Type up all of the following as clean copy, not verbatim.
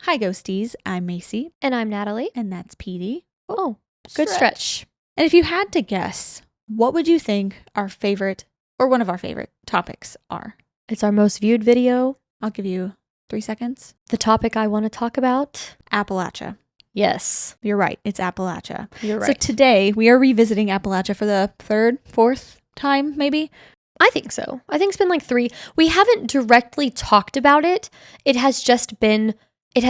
Hi, Ghosties. I'm Macy. And I'm Natalie. And that's Petey. Oh, good stretch. And if you had to guess, what would you think our favorite, or one of our favorite topics are? It's our most viewed video. I'll give you 3 seconds. The topic I want to talk about? Appalachia. Yes. You're right. It's Appalachia. You're right. So today we are revisiting Appalachia for the third, fourth time, maybe? I think so. I think it's been like 3. We haven't directly talked about it. It has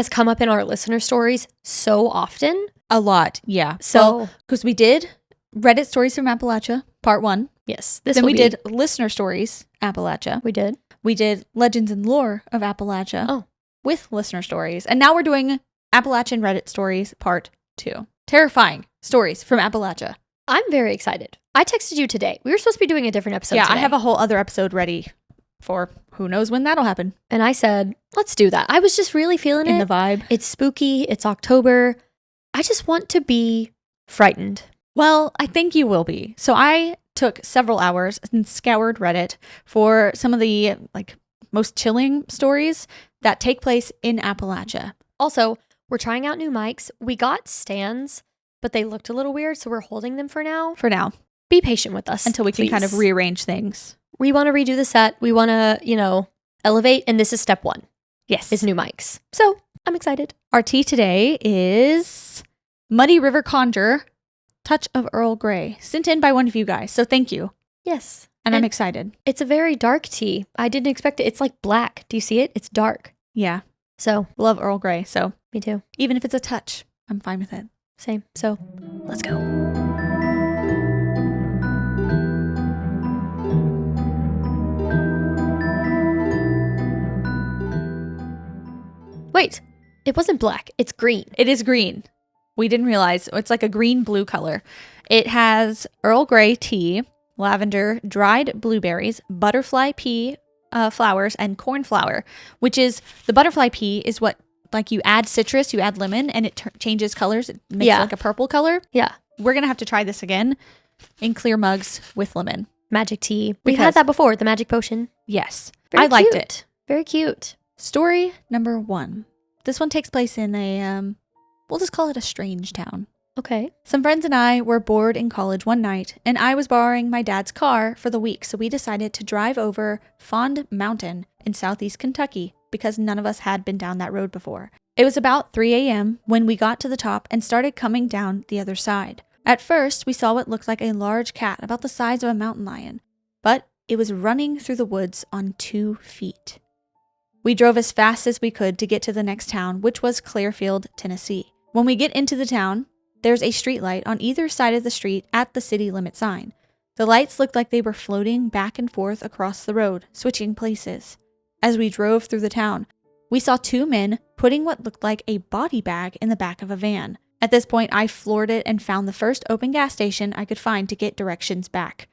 come up in our listener stories so often. A lot, yeah. So, because we did Reddit Stories from Appalachia, part 1. yes. Then we did Listener Stories, Appalachia. We did. We did Legends and Lore of Appalachia. Oh. With listener stories. And now we're doing Appalachian Reddit Stories Part 2. Terrifying stories from Appalachia. I'm very excited. I texted you today. We were supposed to be doing a different episode today. I have a whole other episode ready for who knows when that'll happen. And I said, let's do that. I was just really feeling In the vibe. It's spooky. It's October. I just want to be frightened. Well, I think you will be. So I took several hours and scoured Reddit for some of the most chilling stories that take place in Appalachia. Also, we're trying out new mics. We got stands, but they looked a little weird, so we're holding them for now. Be patient with us. Until we can kind of rearrange things. We want to redo the set. We want to, elevate, and this is step 1. Yes. Is new mics. So, I'm excited. Our tea today is Muddy River Conjure, Touch of Earl Grey, sent in by one of you guys. So thank you. Yes. And I'm excited. It's a very dark tea. I didn't expect it. It's like black. Do you see it? It's dark. Yeah. So. Love Earl Grey. So. Me too. Even if it's a touch, I'm fine with it. Same. So, let's go. Wait, it wasn't black. It's green. It is green. We didn't realize. It's like a green-blue color. It has Earl Grey tea, lavender, dried blueberries, butterfly pea flowers, and cornflower, which is, the butterfly pea is what, you add citrus, you add lemon, and it changes colors. It makes it like a purple color. Yeah. We're going to have to try this again in clear mugs with lemon. Magic tea. We've had that before, the magic potion. Yes. Very I liked cute. it. Very cute. Story number 1. This one takes place in a, we'll just call it a strange town. Okay. Some friends and I were bored in college one night, and I was borrowing my dad's car for the week, so we decided to drive over Fond Mountain in southeast Kentucky because none of us had been down that road before. It was about 3 a.m. when we got to the top and started coming down the other side. At first, we saw what looked like a large cat about the size of a mountain lion, but it was running through the woods on 2 feet. We drove as fast as we could to get to the next town, which was Clearfield, Tennessee. When we get into the town, there's a street light on either side of the street at the city limit sign. The lights looked like they were floating back and forth across the road, switching places. As we drove through the town, we saw 2 men putting what looked like a body bag in the back of a van. At this point, I floored it and found the first open gas station I could find to get directions back.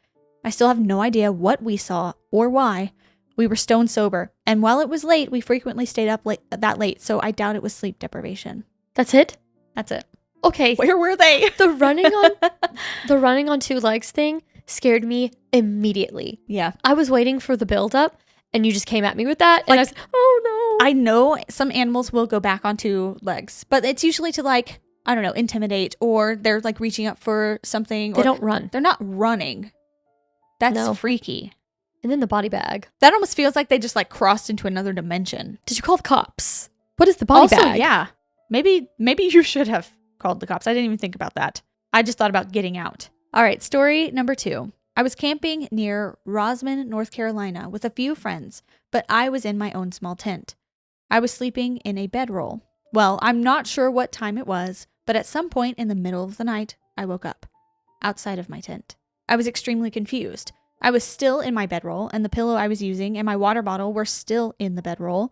I still have no idea what we saw or why. We were stone sober, and while it was late, we frequently stayed up that late, so I doubt it was sleep deprivation. That's it? That's it. Okay. Where were they? The running on 2 legs thing scared me immediately. Yeah. I was waiting for the build up, and you just came at me with that, and I was, oh no. I know some animals will go back on 2 legs, but it's usually to intimidate, or they're reaching up for something. They don't run. They're not running. That's freaky. And then the body bag. That almost feels like they just crossed into another dimension. Did you call the cops? What is the body bag? Yeah. Maybe you should have called the cops. I didn't even think about that. I just thought about getting out. All right, story number 2. I was camping near Rosman, North Carolina with a few friends, but I was in my own small tent. I was sleeping in a bedroll. Well, I'm not sure what time it was, but at some point in the middle of the night, I woke up outside of my tent. I was extremely confused. I was still in my bedroll, and the pillow I was using and my water bottle were still in the bedroll.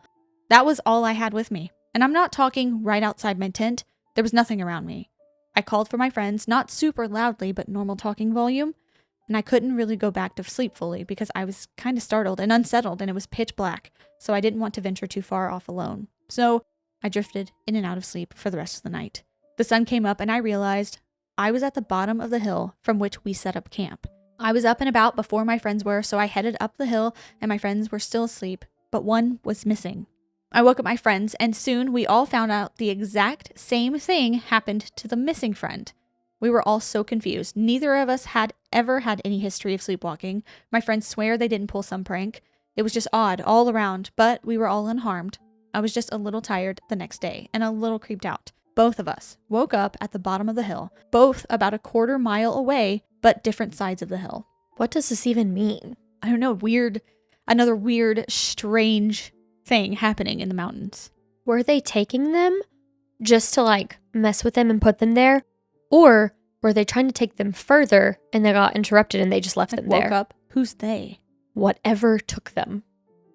That was all I had with me. And I'm not talking right outside my tent. There was nothing around me. I called for my friends, not super loudly, but normal talking volume. And I couldn't really go back to sleep fully because I was kind of startled and unsettled, and it was pitch black. So I didn't want to venture too far off alone. So I drifted in and out of sleep for the rest of the night. The sun came up, and I realized I was at the bottom of the hill from which we set up camp. I was up and about before my friends were, so I headed up the hill, and my friends were still asleep, but one was missing. I woke up my friends, and soon we all found out the exact same thing happened to the missing friend. We were all so confused. Neither of us had ever had any history of sleepwalking. My friends swear they didn't pull some prank. It was just odd all around, but we were all unharmed. I was just a little tired the next day and a little creeped out. Both of us woke up at the bottom of the hill, both about a quarter mile away, but different sides of the hill. What does this even mean? I don't know, another weird, strange thing happening in the mountains. Were they taking them just to like mess with them and put them there? Or were they trying to take them further and they got interrupted and they just left them there? Woke up. Who's they? Whatever took them.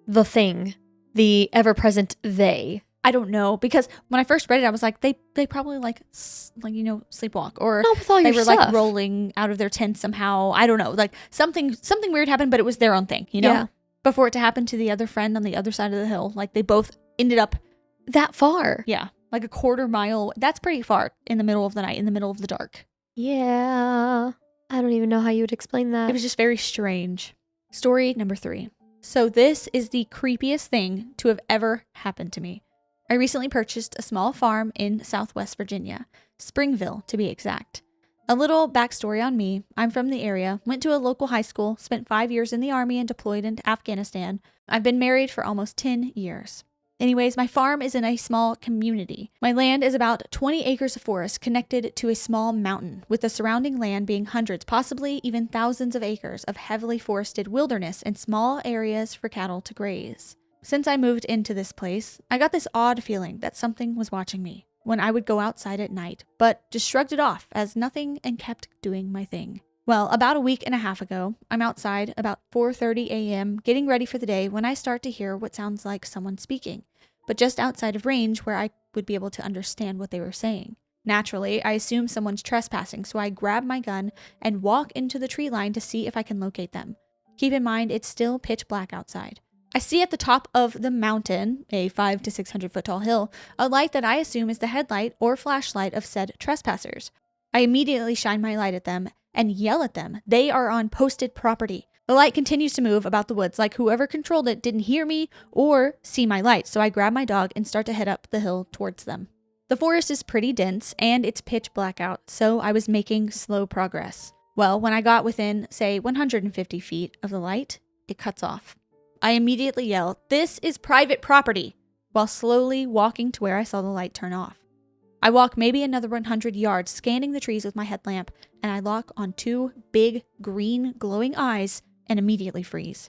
The thing. The ever-present they. I don't know, because when I first read it, I was like, they probably sleepwalk, or Not with all they your were stuff. like rolling out of their tent somehow. I don't know, like something weird happened, but it was their own thing, Yeah. Before it to happen to the other friend on the other side of the hill, like they both ended up, That far. yeah, like a quarter mile. That's pretty far in the middle of the night, in the middle of the dark. Yeah. I don't even know how you would explain that. It was just very strange. Story number 3. So this is the creepiest thing to have ever happened to me. I recently purchased a small farm in Southwest Virginia, Springville to be exact. A little backstory on me: I'm from the area, went to a local high school, spent 5 years in the army and deployed into Afghanistan. I've been married for almost 10 years. Anyways, my farm is in a small community. My land is about 20 acres of forest connected to a small mountain, with the surrounding land being hundreds, possibly even thousands of acres of heavily forested wilderness and small areas for cattle to graze. Since I moved into this place, I got this odd feeling that something was watching me when I would go outside at night, but just shrugged it off as nothing and kept doing my thing. Well, about a week and a half ago, I'm outside about 4:30 a.m. getting ready for the day when I start to hear what sounds like someone speaking, but just outside of range where I would be able to understand what they were saying. Naturally, I assume someone's trespassing, so I grab my gun and walk into the tree line to see if I can locate them. Keep in mind, it's still pitch black outside. I see at the top of the mountain, a 500 to 600 foot tall hill, a light that I assume is the headlight or flashlight of said trespassers. I immediately shine my light at them and yell at them. They are on posted property. The light continues to move about the woods like whoever controlled it didn't hear me or see my light, so I grab my dog and start to head up the hill towards them. The forest is pretty dense and it's pitch black out, so I was making slow progress. Well, when I got within, say, 150 feet of the light, it cuts off. I immediately yell, "This is private property," while slowly walking to where I saw the light turn off. I walk maybe another 100 yards, scanning the trees with my headlamp, and I lock on 2 big, green, glowing eyes and immediately freeze.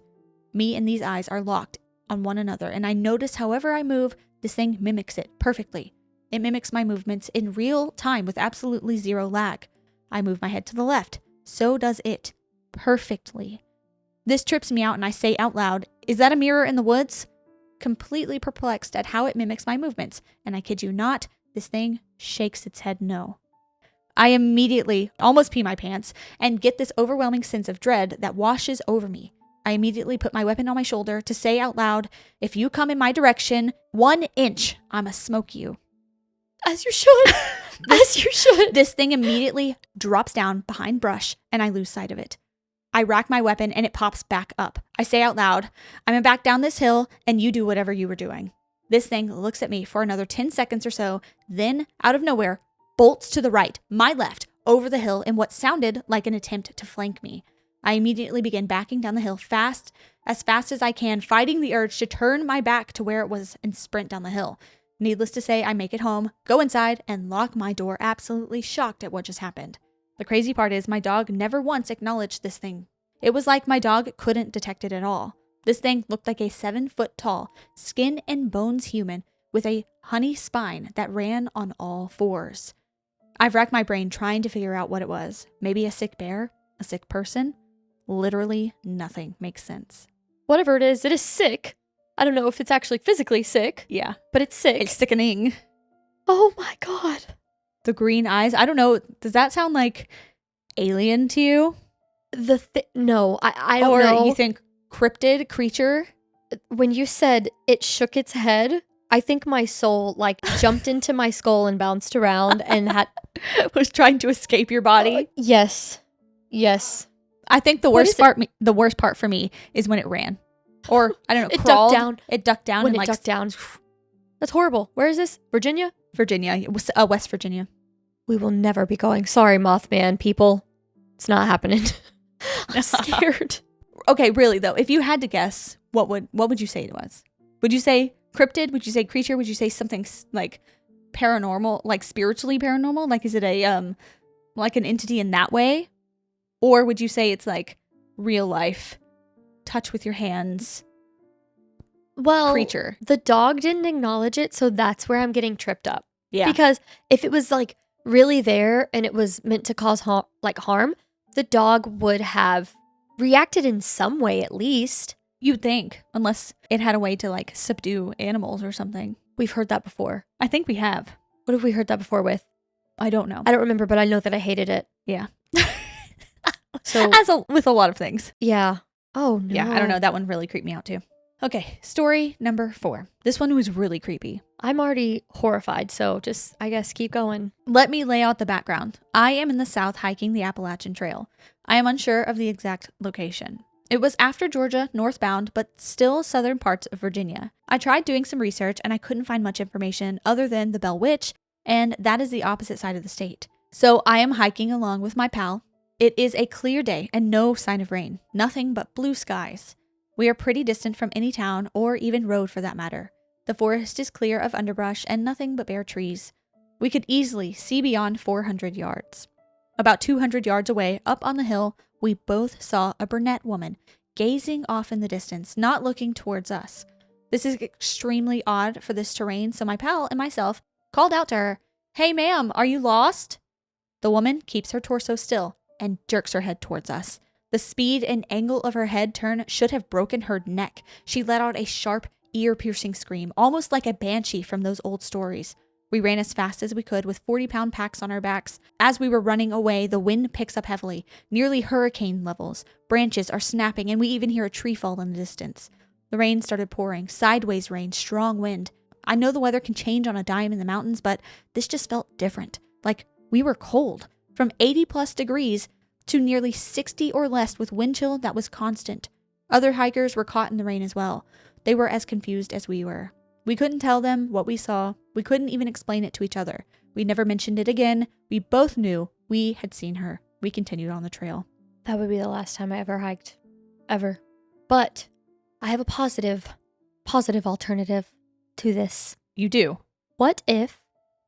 Me and these eyes are locked on one another, and I notice however I move, this thing mimics it perfectly. It mimics my movements in real time with absolutely zero lag. I move my head to the left. So does it. Perfectly. This trips me out and I say out loud, "Is that a mirror in the woods?" Completely perplexed at how it mimics my movements, and I kid you not, this thing shakes its head no. I immediately almost pee my pants and get this overwhelming sense of dread that washes over me. I immediately put my weapon on my shoulder to say out loud, "If you come in my direction 1 inch, I'ma smoke you." As you should. As you should. This thing immediately drops down behind brush and I lose sight of it. I rack my weapon and it pops back up. I say out loud, "I'm back down this hill and you do whatever you were doing." This thing looks at me for another 10 seconds or so, then out of nowhere, bolts to the right, my left, over the hill in what sounded like an attempt to flank me. I immediately begin backing down the hill fast as I can, fighting the urge to turn my back to where it was and sprint down the hill. Needless to say, I make it home, go inside, and lock my door, absolutely shocked at what just happened. The crazy part is my dog never once acknowledged this thing. It was like my dog couldn't detect it at all. This thing looked like a 7-foot tall, skin and bones human with a honey spine that ran on all 4s. I've racked my brain trying to figure out what it was. Maybe a sick bear? A sick person? Literally nothing makes sense. Whatever it is sick. I don't know if it's actually physically sick. Yeah. But it's sick. It's sickening. Oh my god. The green eyes. I don't know. Does that sound like alien to you? No, I don't know. Or you think cryptid creature? When you said it shook its head, I think my soul like jumped into my skull and bounced around and was trying to escape your body. Yes. I think the worst part for me is when it ran. Or I don't know, It crawled. ducked down. It ducked down When and it ducked down. That's horrible. Where is this? Virginia? Virginia. It was, West Virginia. We will never be going. Sorry, Mothman people. It's not happening. I'm scared. Okay, really though, if you had to guess, what would you say it was? Would you say cryptid? Would you say creature? Would you say something like paranormal, like spiritually paranormal? Like, is it a like an entity in that way? Or would you say it's like real life, touch with your hands, creature? The dog didn't acknowledge it, so that's where I'm getting tripped up. Yeah. Because if it was like really there and it was meant to cause harm, the dog would have reacted in some way at least. You'd think, unless it had a way to like subdue animals or something. We've heard that before. I think we have. What have we heard that before with? I don't know. I don't remember, but I know that I hated it. Yeah. So with a lot of things. Yeah. Oh no. Yeah, I don't know. That one really creeped me out too. Okay, story number 4. This one was really creepy. I'm already horrified, so just, I guess, keep going. Let me lay out the background. I am in the South hiking the Appalachian Trail. I am unsure of the exact location. It was after Georgia, northbound, but still southern parts of Virginia. I tried doing some research and I couldn't find much information other than the Bell Witch, and that is the opposite side of the state. So I am hiking along with my pal. It is a clear day and no sign of rain, nothing but blue skies. We are pretty distant from any town or even road for that matter. The forest is clear of underbrush and nothing but bare trees. We could easily see beyond 400 yards. About 200 yards away, up on the hill, we both saw a brunette woman gazing off in the distance, not looking towards us. This is extremely odd for this terrain, so my pal and myself called out to her, "Hey ma'am, are you lost?" The woman keeps her torso still and jerks her head towards us. The speed and angle of her head turn should have broken her neck. She let out a sharp, ear-piercing scream, almost like a banshee from those old stories. We ran as fast as we could with 40-pound packs on our backs. As we were running away, the wind picks up heavily, nearly hurricane levels. Branches are snapping, and we even hear a tree fall in the distance. The rain started pouring, sideways rain, strong wind. I know the weather can change on a dime in the mountains, but this just felt different. Like we were cold, from 80-plus degrees to nearly 60 or less with wind chill that was constant. Other hikers were caught in the rain as well. They were as confused as we were. We couldn't tell them what we saw. We couldn't even explain it to each other. We never mentioned it again. We both knew we had seen her. We continued on the trail. That would be the last time I ever hiked. Ever. But I have a positive alternative to this. You do? What if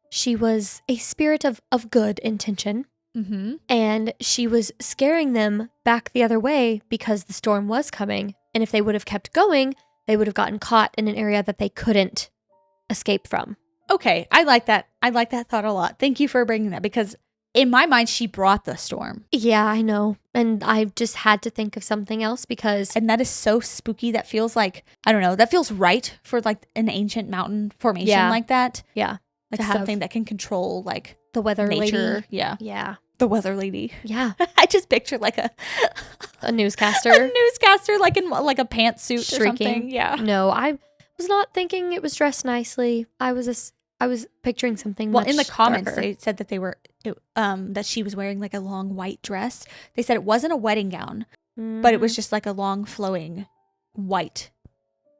she was a spirit of good intention? Mm-hmm. And she was scaring them back the other way because the storm was coming. And if they would have kept going, they would have gotten caught in an area that they couldn't escape from. Okay, I like that. I like that thought a lot. Thank you for bringing that, because in my mind, she brought the storm. Yeah, I know. And I just had to think of something else because... And that is so spooky. That feels like, I don't know, that feels right for like an ancient mountain formation like that. Yeah. Like something that can control like the weather nature. Lady. Yeah. Yeah. The weather lady. Yeah. I just pictured like a newscaster. A newscaster like in like a pantsuit or Shrieking. something. Yeah. No, I was not thinking it was dressed nicely. I was picturing something much in the comments darker. they said that that she was wearing like a long white dress. They said it wasn't a wedding gown, but it was just like a long flowing white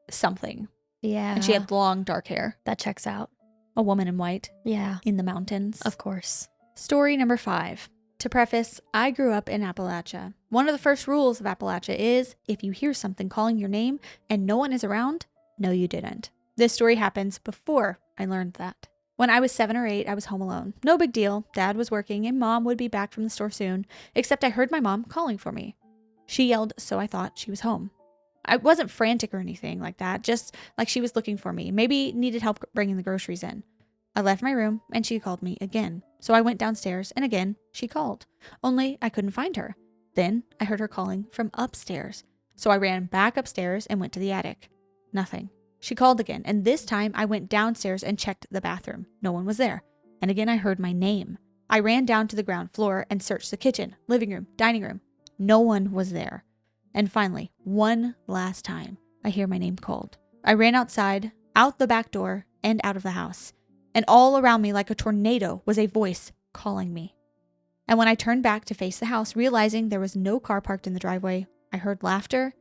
something. Yeah. And she had long dark hair. That checks out. A woman in white. Yeah. In the mountains. Of course. Story number 5. To preface, I grew up in Appalachia. One of the first rules of Appalachia is if you hear something calling your name and no one is around, no, you didn't. This story happens before I learned that. When I was 7 or 8, I was home alone. No big deal. Dad was working and Mom would be back from the store soon, except I heard my mom calling for me. She yelled, so I thought she was home. I wasn't frantic or anything like that, just like she was looking for me. Maybe needed help bringing the groceries in. I left my room and she called me again. So I went downstairs and again she called. Only I couldn't find her. Then I heard her calling from upstairs. So I ran back upstairs and went to the attic. Nothing. She called again, and this time I went downstairs and checked the bathroom. No one was there. And again I heard my name. I ran down to the ground floor and searched the kitchen, living room, dining room. No one was there. And finally, one last time, I hear my name called. I ran outside, out the back door, and out of the house. And all around me, like a tornado, was a voice calling me. And when I turned back to face the house, realizing there was no car parked in the driveway, I heard laughter,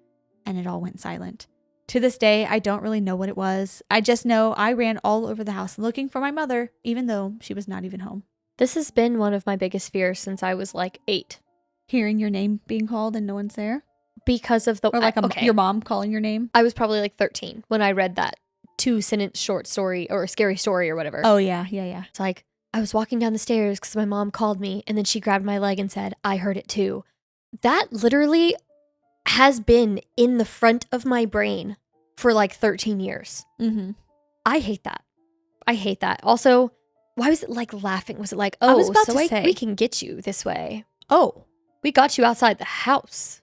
and it all went silent. To this day, I don't really know what it was. I just know I ran all over the house looking for my mother, even though she was not even home. This has been one of my biggest fears since I was like 8. Hearing your name being called and no one's there? Because of the... Or like your mom calling your name? I was probably like 13 when I read that 2-sentence short story or scary story or whatever. Oh, yeah, yeah, yeah. It's like, I was walking down the stairs because my mom called me and then she grabbed my leg and said, I heard it too. That literally has been in the front of my brain for like 13 years. Mm-hmm. I hate that. I hate that. Also, why was it like laughing? Was it like, I was oh, about so to say. we can get you this way. Oh. We got you outside the house.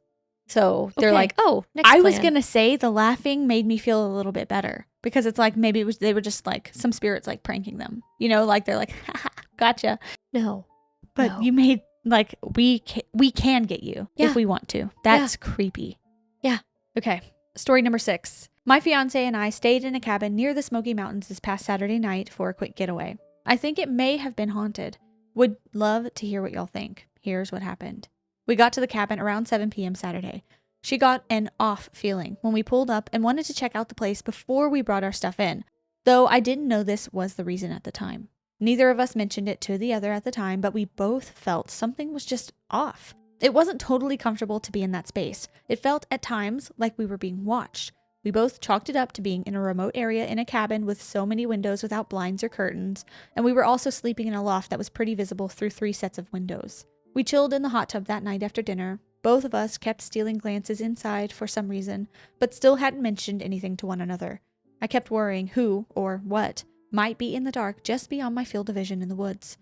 So they're Okay. like, oh, next I plan. was going to say the laughing made me feel a little bit better because it's like maybe they were just like some spirits like pranking them. You know, like they're like, haha, gotcha. No. But No. you made like we can get you if we want to. That's creepy. Yeah. Okay. Story number 6. My fiance and I stayed in a cabin near the Smoky Mountains this past Saturday night for a quick getaway. I think it may have been haunted. Would love to hear what y'all think. Here's what happened. We got to the cabin around 7 p.m. Saturday. She got an off feeling when we pulled up and wanted to check out the place before we brought our stuff in, though I didn't know this was the reason at the time. Neither of us mentioned it to the other at the time, but we both felt something was just off. It wasn't totally comfortable to be in that space. It felt at times like we were being watched. We both chalked it up to being in a remote area in a cabin with so many windows without blinds or curtains, and we were also sleeping in a loft that was pretty visible through 3 sets of windows. We chilled in the hot tub that night after dinner. Both of us kept stealing glances inside for some reason, but still hadn't mentioned anything to one another. I kept worrying who, or what, might be in the dark just beyond my field of vision in the woods.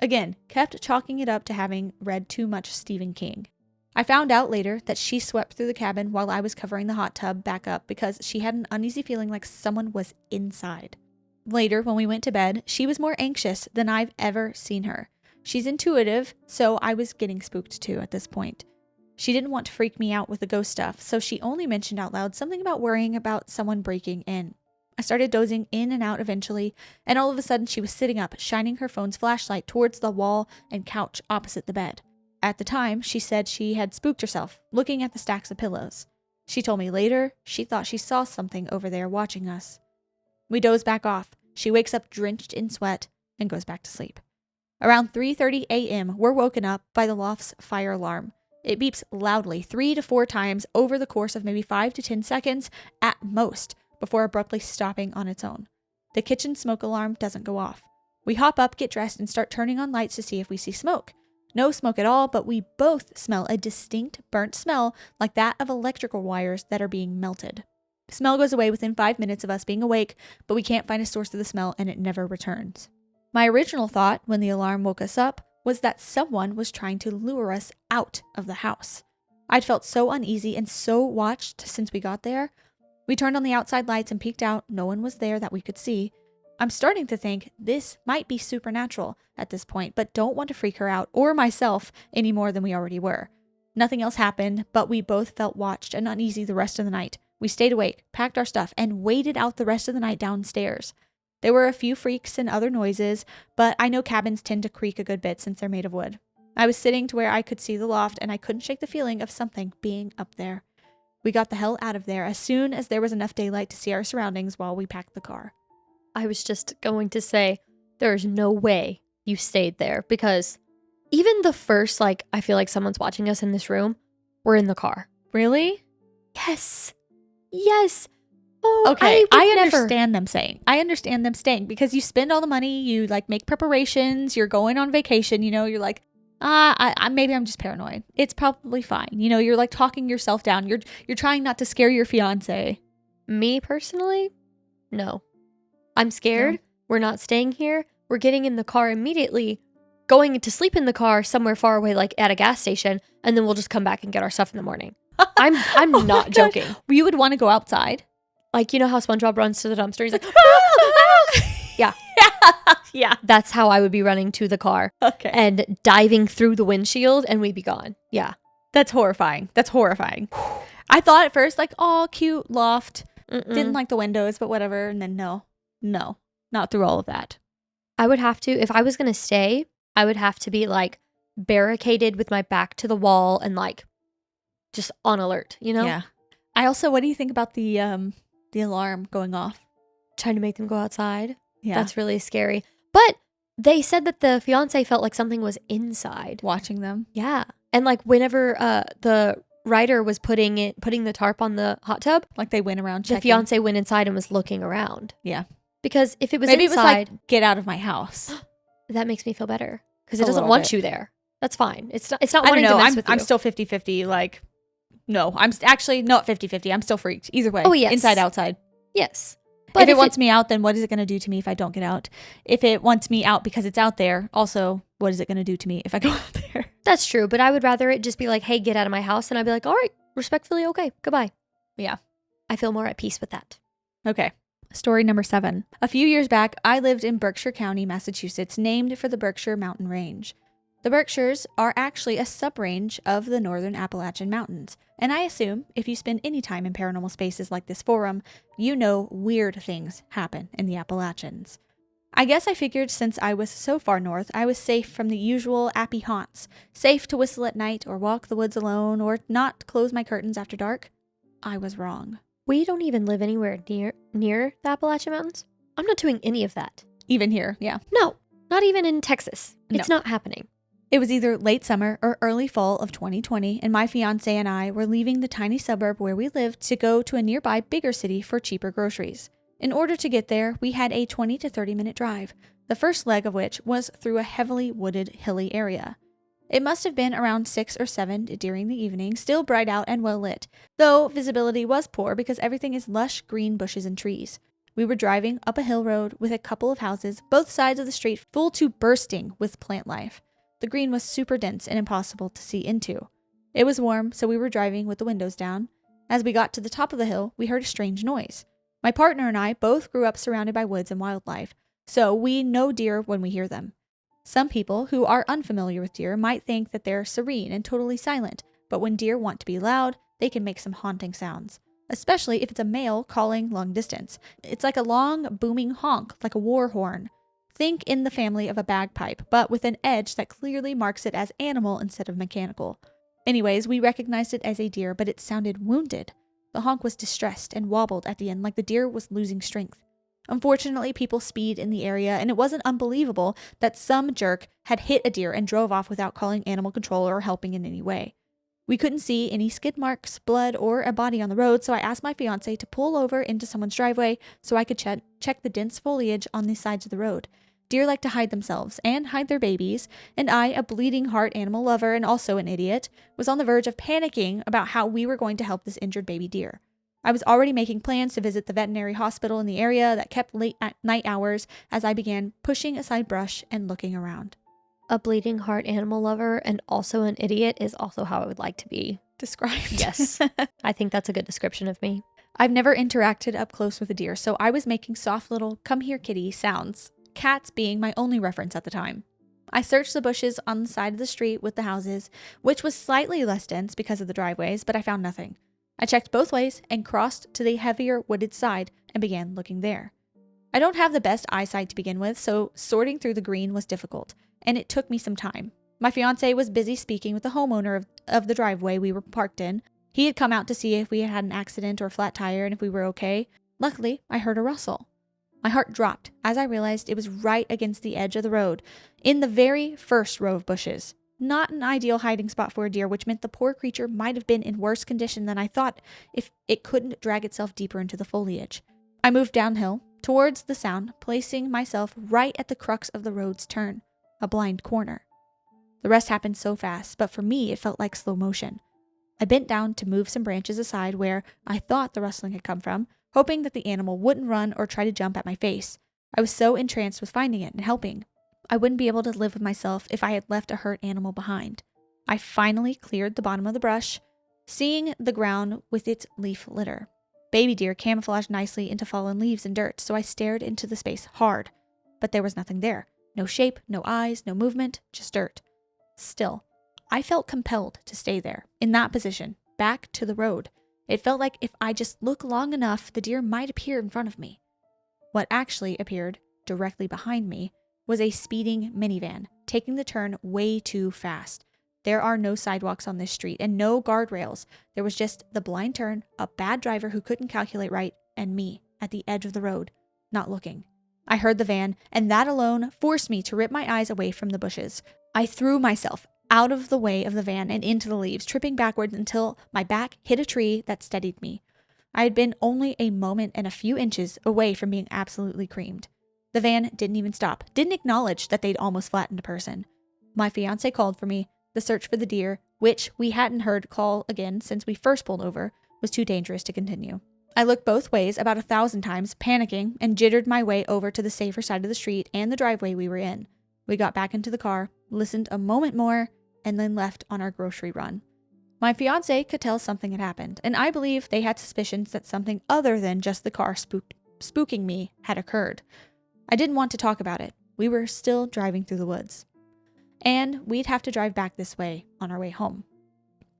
Again, kept chalking it up to having read too much Stephen King. I found out later that she swept through the cabin while I was covering the hot tub back up because she had an uneasy feeling like someone was inside. Later, when we went to bed, she was more anxious than I've ever seen her. She's intuitive, so I was getting spooked too at this point. She didn't want to freak me out with the ghost stuff, so she only mentioned out loud something about worrying about someone breaking in. I started dozing in and out eventually, and all of a sudden she was sitting up, shining her phone's flashlight towards the wall and couch opposite the bed. At the time, she said she had spooked herself, looking at the stacks of pillows. She told me later she thought she saw something over there watching us. We doze back off. She wakes up drenched in sweat and goes back to sleep. Around 3:30 a.m., we're woken up by the loft's fire alarm. It beeps loudly 3 to 4 times over the course of maybe 5 to 10 seconds at most before abruptly stopping on its own. The kitchen smoke alarm doesn't go off. We hop up, get dressed, and start turning on lights to see if we see smoke. No smoke at all, but we both smell a distinct burnt smell like that of electrical wires that are being melted. The smell goes away within 5 minutes of us being awake, but we can't find a source of the smell and it never returns. My original thought when the alarm woke us up was that someone was trying to lure us out of the house. I'd felt so uneasy and so watched since we got there. We turned on the outside lights and peeked out. No one was there that we could see. I'm starting to think this might be supernatural at this point, but don't want to freak her out or myself any more than we already were. Nothing else happened, but we both felt watched and uneasy the rest of the night. We stayed awake, packed our stuff, and waited out the rest of the night downstairs. There were a few freaks and other noises, but I know cabins tend to creak a good bit since they're made of wood. I was sitting to where I could see the loft, and I couldn't shake the feeling of something being up there. We got the hell out of there as soon as there was enough daylight to see our surroundings while we packed the car. I was just going to say, there's no way you stayed there because even the first, I feel like someone's watching us in this room, we're in the car. Really? Yes. Yes. Oh, okay, I never. understand them saying. I understand them staying because you spend all the money, you make preparations, you're going on vacation, you're like, maybe I'm just paranoid. It's probably fine. You're talking yourself down. You're trying not to scare your fiance. Me personally? No. I'm scared. No. We're not staying here. We're getting in the car immediately, going to sleep in the car somewhere far away, like at a gas station, and then we'll just come back and get our stuff in the morning. I'm Oh not my joking. God. You would want to go outside. You know how SpongeBob runs to the dumpster? He's like, yeah. Yeah. That's how I would be running to the car. Okay. And diving through the windshield and we'd be gone. Yeah. That's horrifying. I thought at first, oh, cute loft. Mm-mm. Didn't like the windows, but whatever. And then no, not through all of that. I would have to, if I was going to stay, I would have to be barricaded with my back to the wall and just on alert, Yeah. What do you think about the The alarm going off. Trying to make them go outside. Yeah. That's really scary. But they said that the fiance felt like something was inside. Watching them. Yeah. And like whenever the writer was putting the tarp on the hot tub, Like they went around checking. the fiance went inside and was looking around. Yeah. Because if it was Maybe inside, it was like, get out of my house. that makes me feel better. Because it A doesn't little want bit. you there. That's fine. It's not I don't wanting know. to mess with you. I'm still 50-50. Like, no, I'm actually not 50-50. I'm still freaked. Either way. Oh, yes. Inside, outside. Yes. If it wants me out, then what is it going to do to me if I don't get out? If it wants me out because it's out there, also, what is it going to do to me if I go out there? That's true, but I would rather it just be like, hey, get out of my house. And I'd be like, all right, respectfully, okay, goodbye. Yeah. I feel more at peace with that. Okay. Story number 7. A few years back, I lived in Berkshire County, Massachusetts, named for the Berkshire Mountain Range. The Berkshires are actually a sub-range of the northern Appalachian Mountains, and I assume if you spend any time in paranormal spaces like this forum, you know weird things happen in the Appalachians. I guess I figured since I was so far north, I was safe from the usual appy haunts, safe to whistle at night or walk the woods alone or not close my curtains after dark. I was wrong. We don't even live anywhere near the Appalachian Mountains. I'm not doing any of that. Even here, yeah. No, not even in Texas. It's No. not happening. It was either late summer or early fall of 2020, and my fiancé and I were leaving the tiny suburb where we lived to go to a nearby bigger city for cheaper groceries. In order to get there, we had a 20 to 30 minute drive, the first leg of which was through a heavily wooded, hilly area. It must have been around 6 or 7 during the evening, still bright out and well lit, though visibility was poor because everything is lush green bushes and trees. We were driving up a hill road with a couple of houses, both sides of the street full to bursting with plant life. The green was super dense and impossible to see into. It was warm, so we were driving with the windows down. As we got to the top of the hill, we heard a strange noise. My partner and I both grew up surrounded by woods and wildlife, so we know deer when we hear them. Some people who are unfamiliar with deer might think that they're serene and totally silent, but when deer want to be loud, they can make some haunting sounds, especially if it's a male calling long distance. It's like a long, booming honk, like a war horn. Think in the family of a bagpipe, but with an edge that clearly marks it as animal instead of mechanical. Anyways, we recognized it as a deer, but it sounded wounded. The honk was distressed and wobbled at the end like the deer was losing strength. Unfortunately, people speed in the area, and it wasn't unbelievable that some jerk had hit a deer and drove off without calling animal control or helping in any way. We couldn't see any skid marks, blood, or a body on the road, so I asked my fiancé to pull over into someone's driveway so I could check the dense foliage on the sides of the road. Deer like to hide themselves and hide their babies, and I, a bleeding heart animal lover and also an idiot, was on the verge of panicking about how we were going to help this injured baby deer. I was already making plans to visit the veterinary hospital in the area that kept late at night hours as I began pushing aside brush and looking around. A bleeding heart animal lover and also an idiot is also how I would like to be Described. Yes. I think that's a good description of me. I've never interacted up close with a deer, so I was making soft little come here kitty sounds, cats being my only reference at the time. I searched the bushes on the side of the street with the houses, which was slightly less dense because of the driveways, but I found nothing. I checked both ways and crossed to the heavier wooded side and began looking there. I don't have the best eyesight to begin with, so sorting through the green was difficult, and it took me some time. My fiancé was busy speaking with the homeowner of the driveway we were parked in. He had come out to see if we had an accident or flat tire and if we were okay. Luckily, I heard a rustle. My heart dropped as I realized it was right against the edge of the road, in the very first row of bushes. Not an ideal hiding spot for a deer, which meant the poor creature might have been in worse condition than I thought if it couldn't drag itself deeper into the foliage. I moved downhill, towards the sound, placing myself right at the crux of the road's turn, a blind corner. The rest happened so fast, but for me it felt like slow motion. I bent down to move some branches aside where I thought the rustling had come from, hoping that the animal wouldn't run or try to jump at my face. I was so entranced with finding it and helping. I wouldn't be able to live with myself if I had left a hurt animal behind. I finally cleared the bottom of the brush, seeing the ground with its leaf litter. Baby deer camouflaged nicely into fallen leaves and dirt, so I stared into the space hard. But there was nothing there. No shape, no eyes, no movement, just dirt. Still, I felt compelled to stay there, in that position, back to the road. It felt like if I just looked long enough, the deer might appear in front of me. What actually appeared directly behind me was a speeding minivan, taking the turn way too fast. There are no sidewalks on this street and no guardrails. There was just the blind turn, a bad driver who couldn't calculate right, and me at the edge of the road, not looking. I heard the van, and that alone forced me to rip my eyes away from the bushes. I threw myself out of the way of the van and into the leaves, tripping backwards until my back hit a tree that steadied me. I had been only a moment and a few inches away from being absolutely creamed. The van didn't even stop, didn't acknowledge that they'd almost flattened a person. My fiancé called for me. The search for the deer, which we hadn't heard call again since we first pulled over, was too dangerous to continue. I looked both ways about 1,000 times, panicking, and jittered my way over to the safer side of the street and the driveway we were in. We got back into the car, listened a moment more, and then left on our grocery run. My fiancé could tell something had happened, and I believe they had suspicions that something other than just the car spooking me had occurred. I didn't want to talk about it. We were still driving through the woods. And we'd have to drive back this way on our way home.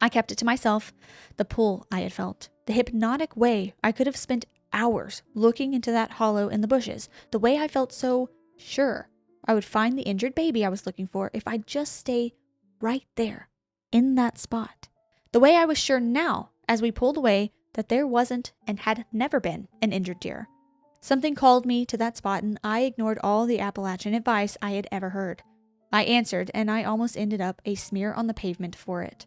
I kept it to myself, the pull I had felt, the hypnotic way I could have spent hours looking into that hollow in the bushes, the way I felt so sure I would find the injured baby I was looking for if I'd just stay right there, in that spot. The way I was sure now, as we pulled away, that there wasn't and had never been an injured deer. Something called me to that spot, and I ignored all the Appalachian advice I had ever heard. I answered, and I almost ended up a smear on the pavement for it.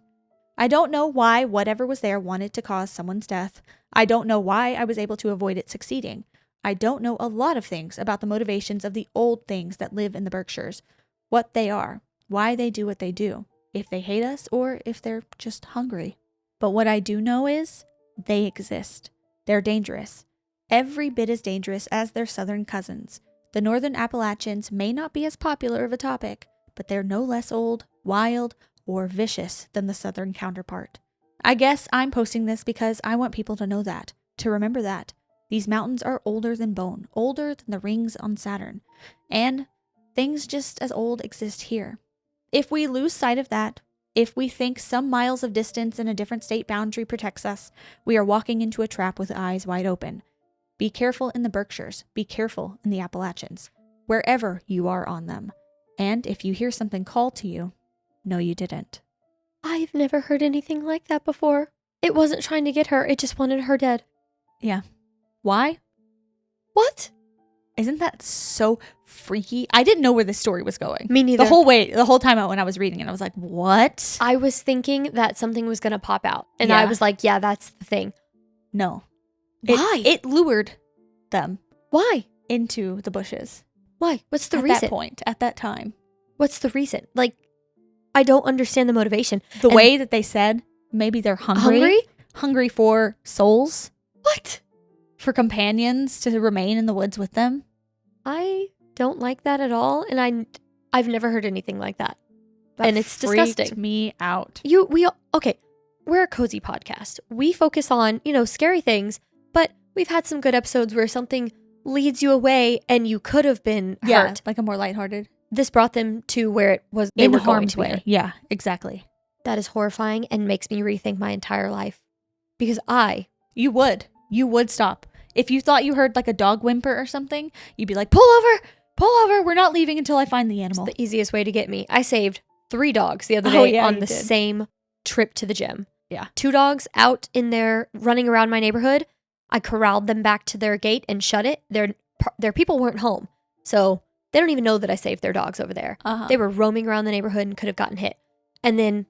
I don't know why whatever was there wanted to cause someone's death. I don't know why I was able to avoid it succeeding. I don't know a lot of things about the motivations of the old things that live in the Berkshires, what they are, why they do what they do, if they hate us or if they're just hungry. But what I do know is they exist. They're dangerous. Every bit as dangerous as their southern cousins. The northern Appalachians may not be as popular of a topic, but they're no less old, wild, or vicious than the southern counterpart. I guess I'm posting this because I want people to know that, to remember that. These mountains are older than bone, older than the rings on Saturn, and things just as old exist here. If we lose sight of that, if we think some miles of distance and a different state boundary protects us, we are walking into a trap with eyes wide open. Be careful in the Berkshires, be careful in the Appalachians, wherever you are on them. And if you hear something call to you, no, you didn't. I've never heard anything like that before. It wasn't trying to get her, it just wanted her dead. Yeah. Why? What? Isn't that so freaky? I didn't know where this story was going. Me neither. The whole time out when I was reading it, I was like, what? I was thinking that something was going to pop out. And Yeah. I was like, yeah, that's the thing. No. Why? It lured them Why? into the bushes. Why? What's the At reason? that point, at that time. What's the reason? Like, I don't understand the motivation. The way that they said, maybe they're hungry. Hungry? Hungry for souls. What? For companions to remain in the woods with them. I don't like that at all. And I've never heard anything like that. That and it's freaked disgusting. Me out. Okay, we're a cozy podcast. We focus on, scary things, but we've had some good episodes where something leads you away and you could have been hurt. Like a more lighthearted. This brought them to where it was they In were going harm's to be. way. Yeah, exactly. That is horrifying and makes me rethink my entire life. Because You would stop. If you thought you heard like a dog whimper or something, you'd be like, pull over, we're not leaving until I find the animal. It's the easiest way to get me. I saved 3 dogs the other day on you the did. same trip to the gym. Yeah. 2 dogs out in there running around my neighborhood. I corralled them back to their gate and shut it. Their people weren't home. So they don't even know that I saved their dogs over there. Uh-huh. They were roaming around the neighborhood and could have gotten hit. And then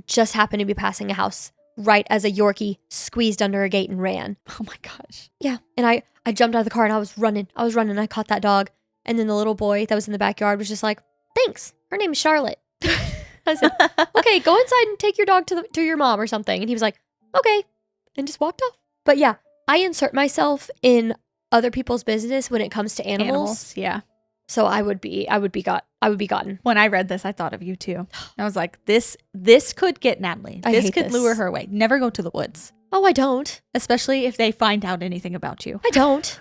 just happened to be passing a house right as a Yorkie squeezed under a gate and ran. Oh my gosh. Yeah. And I jumped out of the car and I was running. I caught that dog. And then the little boy that was in the backyard was just like, thanks. Her name is Charlotte. I said, okay, go inside and take your dog to your mom or something. And he was like, okay. And just walked off. But yeah, I insert myself in other people's business when it comes to animals. Yeah. So I would be gotten. When I read this, I thought of you too. I was like, this could get Natalie. I This hate could this. lure her away. Never go to the woods. Oh, I don't. Especially if they find out anything about you. I don't.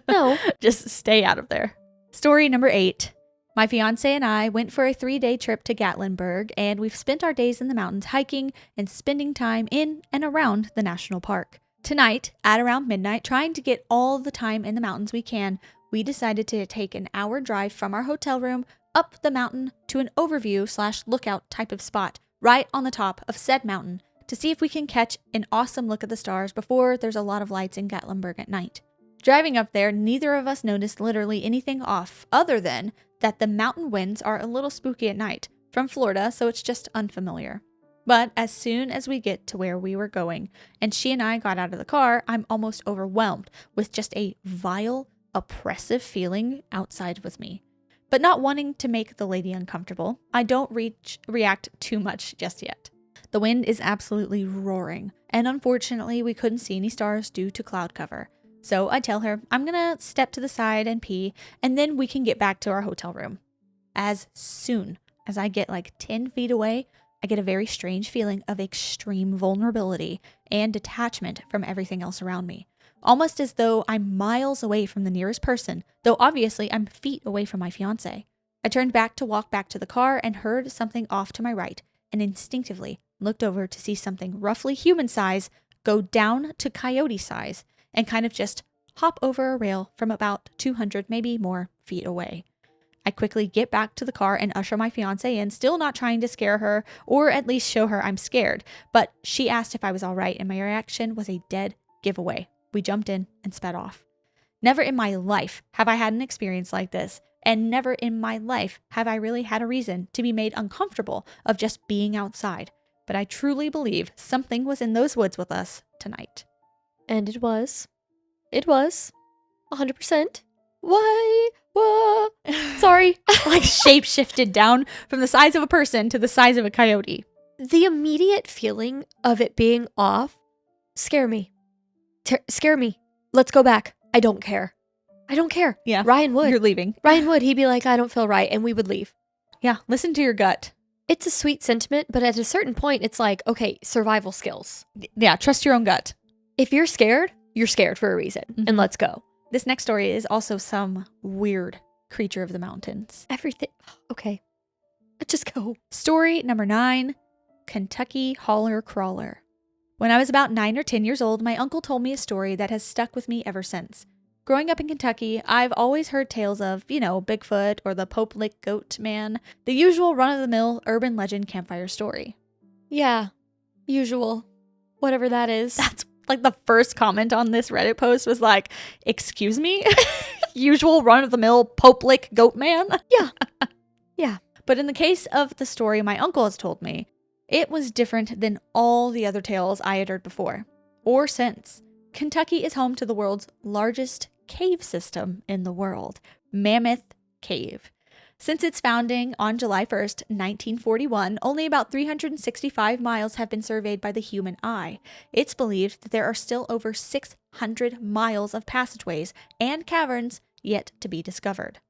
No. Just stay out of there. Story number 8. My fiance and I went for a 3-day trip to Gatlinburg, and we've spent our days in the mountains hiking and spending time in and around the national park. Tonight, at around midnight, trying to get all the time in the mountains we can, we decided to take an hour drive from our hotel room up the mountain to an overview/lookout type of spot right on the top of said mountain to see if we can catch an awesome look at the stars before there's a lot of lights in Gatlinburg at night. Driving up there, neither of us noticed literally anything off other than that the mountain winds are a little spooky at night. From Florida, so it's just unfamiliar. But as soon as we get to where we were going and she and I got out of the car, I'm almost overwhelmed with just a vile, oppressive feeling outside with me. But not wanting to make the lady uncomfortable, I don't react too much just yet. The wind is absolutely roaring, and unfortunately we couldn't see any stars due to cloud cover. So I tell her I'm gonna step to the side and pee, and then we can get back to our hotel room. As soon as I get like 10 feet away, I get a very strange feeling of extreme vulnerability and detachment from everything else around me. Almost as though I'm miles away from the nearest person, though obviously I'm feet away from my fiance. I turned back to walk back to the car and heard something off to my right, and instinctively looked over to see something roughly human size go down to coyote size and kind of just hop over a rail from about 200, maybe more feet away. I quickly get back to the car and usher my fiance in, still not trying to scare her or at least show her I'm scared, but she asked if I was all right and my reaction was a dead giveaway. We jumped in and sped off. Never in my life have I had an experience like this, and never in my life have I really had a reason to be made uncomfortable of just being outside, but I truly believe something was in those woods with us tonight. And it was. It was. 100%. Why? Whoa. Sorry. Like shape shifted down from the size of a person to the size of a coyote. The immediate feeling of it being off scare me. Scare me. Let's go back. I don't care. I don't care. Yeah. Ryan would. You're leaving. Ryan would. He'd be like, I don't feel right. And we would leave. Yeah. Listen to your gut. It's a sweet sentiment, but at a certain point, it's like, okay, survival skills. Yeah. Trust your own gut. If you're scared for a reason. Mm-hmm. And let's go. This next story is also some weird creature of the mountains. Everything. Okay. Let's just go. Story number 9, Kentucky Holler Crawler. When I was about 9 or 10 years old, my uncle told me a story that has stuck with me ever since. Growing up in Kentucky, I've always heard tales of, Bigfoot or the Pope Lick Goat Man, the usual run-of-the-mill urban legend campfire story. Yeah. Usual. Whatever that is. That's like the first comment on this Reddit post was like, excuse me? Usual run-of-the-mill Pope Lick Goat Man? Yeah. Yeah. But in the case of the story my uncle has told me, it was different than all the other tales I had heard before, or since. Kentucky is home to the world's largest cave system in the world, Mammoth Cave. Since its founding on July 1st, 1941, only about 365 miles have been surveyed by the human eye. It's believed that there are still over 600 miles of passageways and caverns yet to be discovered.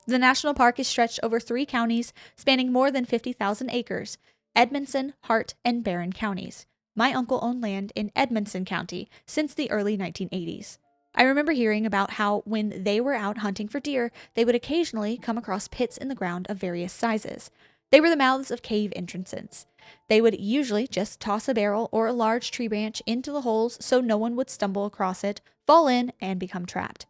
The national park is stretched over 3 counties, spanning more than 50,000 acres, Edmonson, Hart, and Barron counties. My uncle owned land in Edmonson County since the early 1980s. I remember hearing about how when they were out hunting for deer, they would occasionally come across pits in the ground of various sizes. They were the mouths of cave entrances. They would usually just toss a barrel or a large tree branch into the holes so no one would stumble across it, fall in, and become trapped.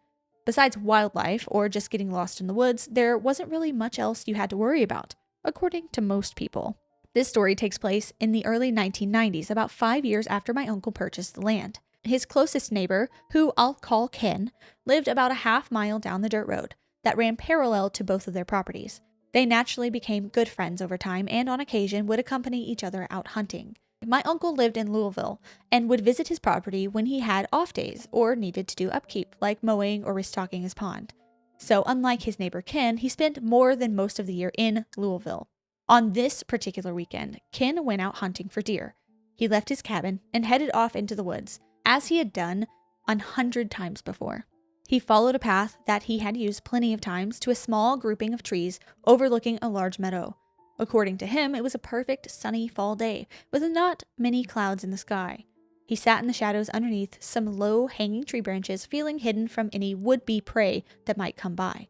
Besides wildlife or just getting lost in the woods, there wasn't really much else you had to worry about, according to most people. This story takes place in the early 1990s, about 5 years after my uncle purchased the land. His closest neighbor, who I'll call Ken, lived about a half-mile down the dirt road that ran parallel to both of their properties. They naturally became good friends over time and on occasion would accompany each other out hunting. My uncle lived in Louisville and would visit his property when he had off days or needed to do upkeep, like mowing or restocking his pond. So unlike his neighbor Ken, he spent more than most of the year in Louisville. On this particular weekend, Ken went out hunting for deer. He left his cabin and headed off into the woods, as he had done 100 times before. He followed a path that he had used plenty of times to a small grouping of trees overlooking a large meadow. According to him, it was a perfect sunny fall day, with not many clouds in the sky. He sat in the shadows underneath some low-hanging tree branches, feeling hidden from any would-be prey that might come by.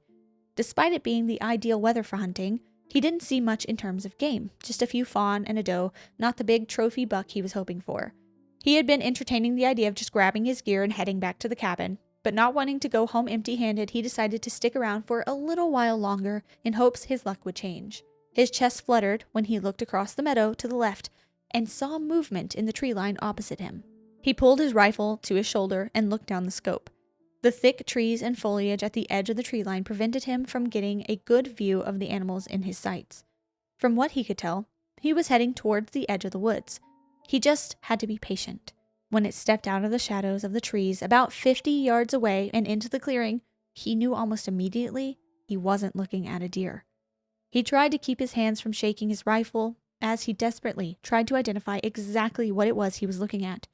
Despite it being the ideal weather for hunting, he didn't see much in terms of game, just a few fawn and a doe, not the big trophy buck he was hoping for. He had been entertaining the idea of just grabbing his gear and heading back to the cabin, but not wanting to go home empty-handed, he decided to stick around for a little while longer in hopes his luck would change. His chest fluttered when he looked across the meadow to the left and saw movement in the tree line opposite him. He pulled his rifle to his shoulder and looked down the scope. The thick trees and foliage at the edge of the tree line prevented him from getting a good view of the animals in his sights. From what he could tell, he was heading towards the edge of the woods. He just had to be patient. When it stepped out of the shadows of the trees about 50 yards away and into the clearing, he knew almost immediately he wasn't looking at a deer. He tried to keep his hands from shaking his rifle as he desperately tried to identify exactly what it was he was looking at.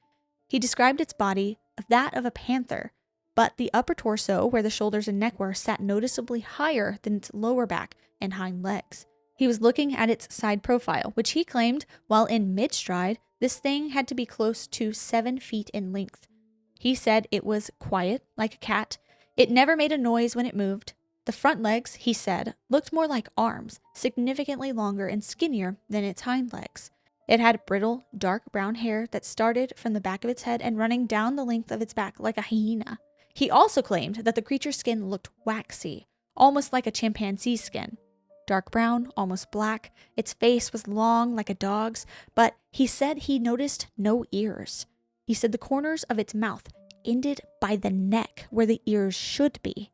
He described its body as that of a panther, but the upper torso, where the shoulders and neck were, sat noticeably higher than its lower back and hind legs. He was looking at its side profile, which he claimed, while in mid-stride, this thing had to be close to 7 feet in length. He said it was quiet, like a cat. It never made a noise when it moved. The front legs, he said, looked more like arms, significantly longer and skinnier than its hind legs. It had brittle, dark brown hair that started from the back of its head and running down the length of its back like a hyena. He also claimed that the creature's skin looked waxy, almost like a chimpanzee's skin. Dark brown, almost black. Its face was long like a dog's, but he said he noticed no ears. He said the corners of its mouth ended by the neck where the ears should be.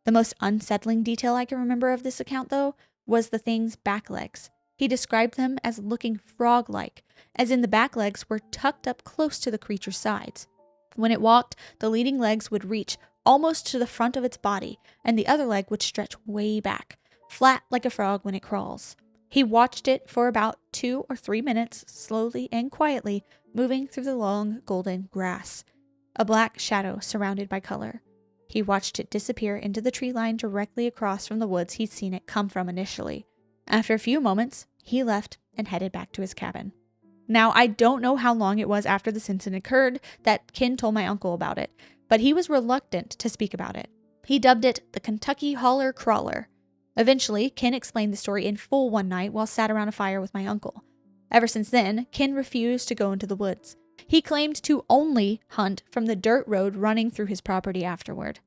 The most unsettling detail I can remember of this account, though, was the thing's back legs. He described them as looking frog-like, as in the back legs were tucked up close to the creature's sides. When it walked, the leading legs would reach almost to the front of its body, and the other leg would stretch way back, flat like a frog when it crawls. He watched it for about 2 or 3 minutes, slowly and quietly, moving through the long golden grass. A black shadow surrounded by color. He watched it disappear into the tree line directly across from the woods he'd seen it come from initially. After a few moments, he left and headed back to his cabin. Now, I don't know how long it was after this incident occurred that Ken told my uncle about it, but he was reluctant to speak about it. He dubbed it the Kentucky Holler Crawler. Eventually, Ken explained the story in full one night while sat around a fire with my uncle. Ever since then, Ken refused to go into the woods. He claimed to only hunt from the dirt road running through his property afterward.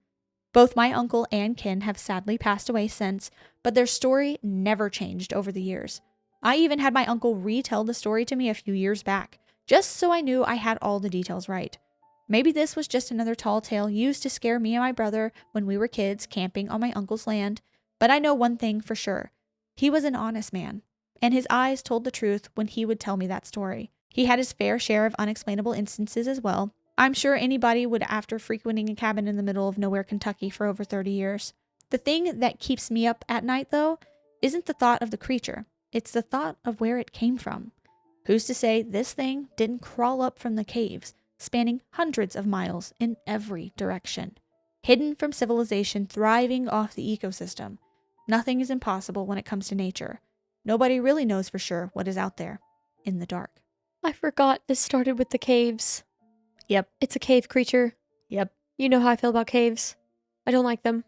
Both my uncle and Ken have sadly passed away since, but their story never changed over the years. I even had my uncle retell the story to me a few years back, just so I knew I had all the details right. Maybe this was just another tall tale used to scare me and my brother when we were kids camping on my uncle's land, but I know one thing for sure. He was an honest man, and his eyes told the truth when he would tell me that story. He had his fair share of unexplainable instances as well. I'm sure anybody would after frequenting a cabin in the middle of nowhere Kentucky for over 30 years. The thing that keeps me up at night, though, isn't the thought of the creature. It's the thought of where it came from. Who's to say this thing didn't crawl up from the caves, spanning hundreds of miles in every direction? Hidden from civilization, thriving off the ecosystem. Nothing is impossible when it comes to nature. Nobody really knows for sure what is out there in the dark. I forgot this started with the caves. Yep. It's a cave creature. Yep. You know how I feel about caves. I don't like them.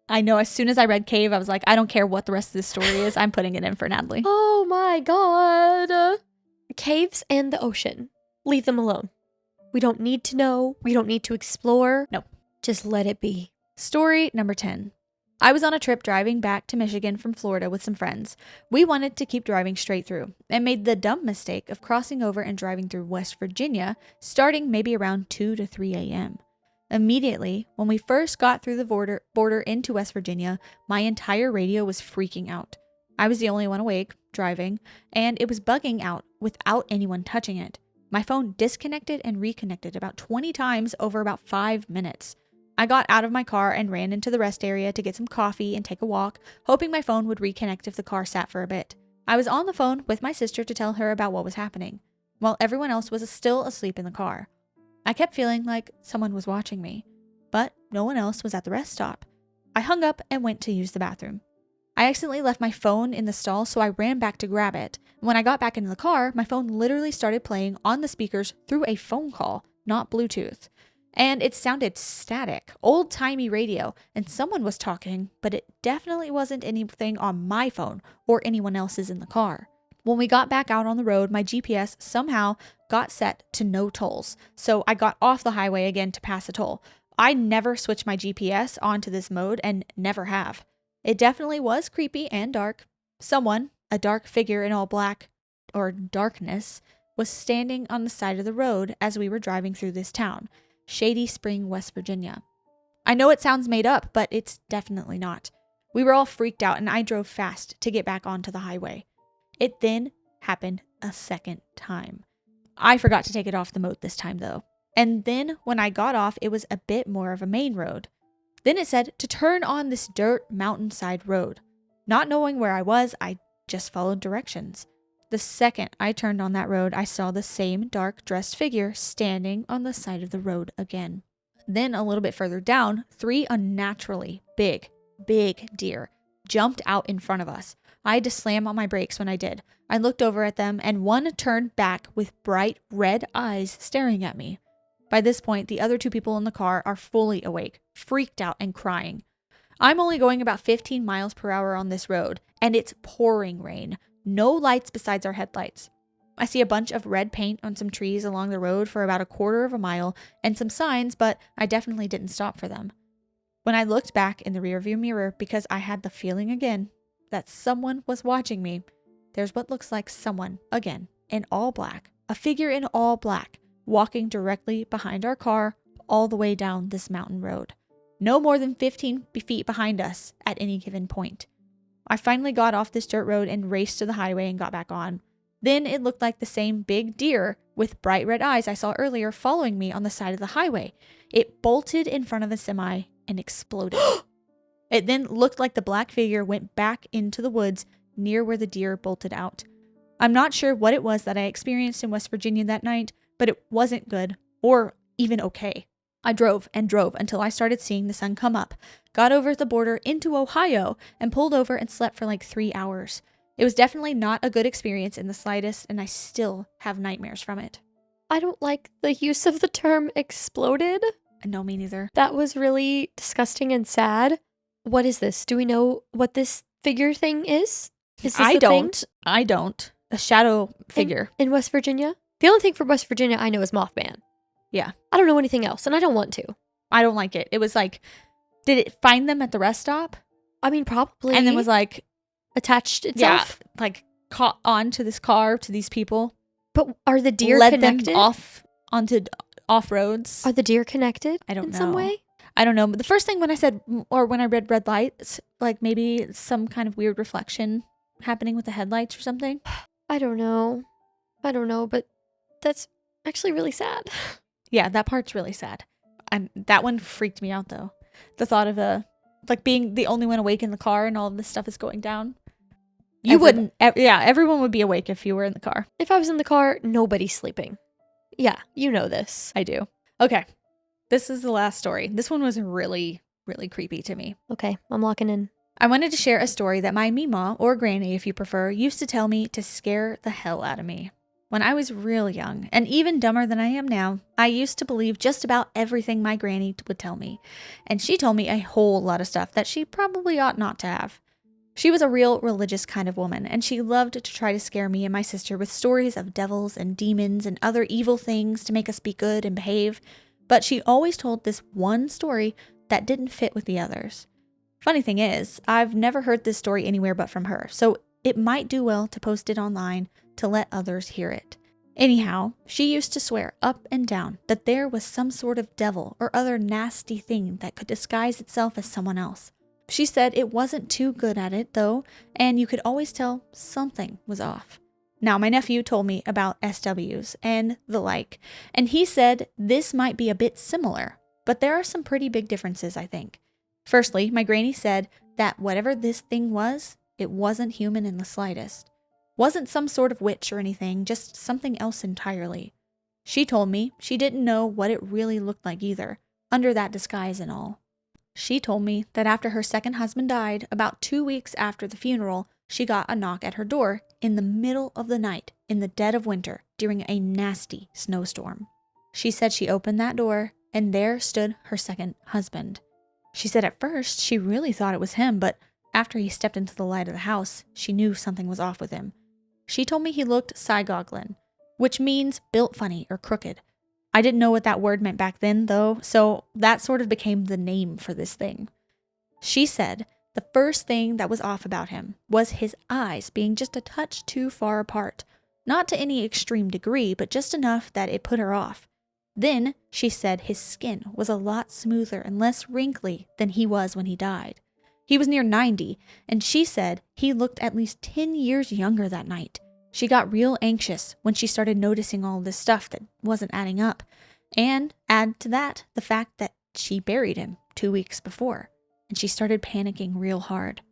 I know, as soon as I read cave, I was like, I don't care what the rest of this story is. I'm putting it in for Natalie. Oh my god. Caves and the ocean. Leave them alone. We don't need to know. We don't need to explore. No. Just let it be. Story number 10. I was on a trip driving back to Michigan from Florida with some friends. We wanted to keep driving straight through and made the dumb mistake of crossing over and driving through West Virginia, starting maybe around 2 to 3 a.m. Immediately, when we first got through the border into West Virginia, my entire radio was freaking out. I was the only one awake, driving, and it was bugging out without anyone touching it. My phone disconnected and reconnected about 20 times over about 5 minutes. I got out of my car and ran into the rest area to get some coffee and take a walk, hoping my phone would reconnect if the car sat for a bit. I was on the phone with my sister to tell her about what was happening, while everyone else was still asleep in the car. I kept feeling like someone was watching me, but no one else was at the rest stop. I hung up and went to use the bathroom. I accidentally left my phone in the stall, so I ran back to grab it. When I got back into the car, my phone literally started playing on the speakers through a phone call, not Bluetooth. And it sounded static, old-timey radio, and someone was talking, but it definitely wasn't anything on my phone or anyone else's in the car. When we got back out on the road, my GPS somehow got set to no tolls, so I got off the highway again to pass a toll. I never switched my GPS onto this mode and never have. It definitely was creepy and dark. Someone, a dark figure in all black, or darkness, was standing on the side of the road as we were driving through this town, Shady Spring, West Virginia. I know it sounds made up, but it's definitely not. We were all freaked out and I drove fast to get back onto the highway. It then happened a second time. I forgot to take it off the moat this time though. And then when I got off, it was a bit more of a main road. Then it said to turn on this dirt mountainside road. Not knowing where I was, I just followed directions. The second I turned on that road, I saw the same dark dressed figure standing on the side of the road again. Then a little bit further down, 3 unnaturally big deer jumped out in front of us. I had to slam on my brakes when I did. I looked over at them and one turned back with bright red eyes staring at me. By this point, the other 2 people in the car are fully awake, freaked out and crying. I'm only going about 15 miles per hour on this road, and it's pouring rain. No lights besides our headlights. I see a bunch of red paint on some trees along the road for about a quarter of a mile and some signs, but I definitely didn't stop for them. When I looked back in the rearview mirror, because I had the feeling again that someone was watching me, there's what looks like someone, again, in all black, a figure in all black, walking directly behind our car all the way down this mountain road. No more than 15 feet behind us at any given point. I finally got off this dirt road and raced to the highway and got back on. Then it looked like the same big deer with bright red eyes I saw earlier following me on the side of the highway. It bolted in front of a semi and exploded. It then looked like the black figure went back into the woods near where the deer bolted out. I'm not sure what it was that I experienced in West Virginia that night, but it wasn't good or even okay. I drove and drove until I started seeing the sun come up, got over the border into Ohio, and pulled over and slept for like 3 hours. It was definitely not a good experience in the slightest, and I still have nightmares from it. I don't like the use of the term exploded. No, me neither. That was really disgusting and sad. What is this? Do we know what this figure thing is? Is this a thing? I don't. A shadow figure. In West Virginia? The only thing from West Virginia I know is Mothman. Yeah. I don't know anything else, and I don't want to. I don't like it. It was like, did it find them at the rest stop? I mean, probably. And then was like, attached itself? Yeah, like caught onto this car, to these people. But are the deer led connected? Them off onto off roads. Are the deer connected? I don't know. In some way? I don't know. But the first thing when I said, or when I read red lights, like maybe some kind of weird reflection happening with the headlights or something. I don't know, but that's actually really sad. Yeah, that part's really sad. That one freaked me out though. The thought of like being the only one awake in the car and all of this stuff is going down. Everyone would be awake if you were in the car. If I was in the car, nobody's sleeping. Yeah, you know this. I do. Okay. This is the last story. This one was really, really creepy to me. Okay, I'm locking in. I wanted to share a story that my Mima, or Granny if you prefer, used to tell me to scare the hell out of me. When I was real young, and even dumber than I am now, I used to believe just about everything my granny would tell me. And she told me a whole lot of stuff that she probably ought not to have. She was a real religious kind of woman, and she loved to try to scare me and my sister with stories of devils and demons and other evil things to make us be good and behave. But she always told this one story that didn't fit with the others. Funny thing is, I've never heard this story anywhere but from her, so it might do well to post it online to let others hear it. Anyhow, she used to swear up and down that there was some sort of devil or other nasty thing that could disguise itself as someone else. She said it wasn't too good at it, though, and you could always tell something was off. Now, my nephew told me about SWs and the like, and he said this might be a bit similar, but there are some pretty big differences, I think. Firstly, my granny said that whatever this thing was, it wasn't human in the slightest. Wasn't some sort of witch or anything, just something else entirely. She told me she didn't know what it really looked like either, under that disguise and all. She told me that after her second husband died, about 2 weeks after the funeral, she got a knock at her door in the middle of the night, in the dead of winter, during a nasty snowstorm. She said she opened that door, and there stood her second husband. She said at first she really thought it was him, but after he stepped into the light of the house, she knew something was off with him. She told me he looked Sygogglin, which means built funny or crooked. I didn't know what that word meant back then, though, so that sort of became the name for this thing. She said the first thing that was off about him was his eyes being just a touch too far apart. Not to any extreme degree, but just enough that it put her off. Then she said his skin was a lot smoother and less wrinkly than he was when he died. He was near 90, and she said he looked at least 10 years younger that night. She got real anxious when she started noticing all this stuff that wasn't adding up. And add to that the fact that she buried him 2 weeks before, and she started panicking real hard.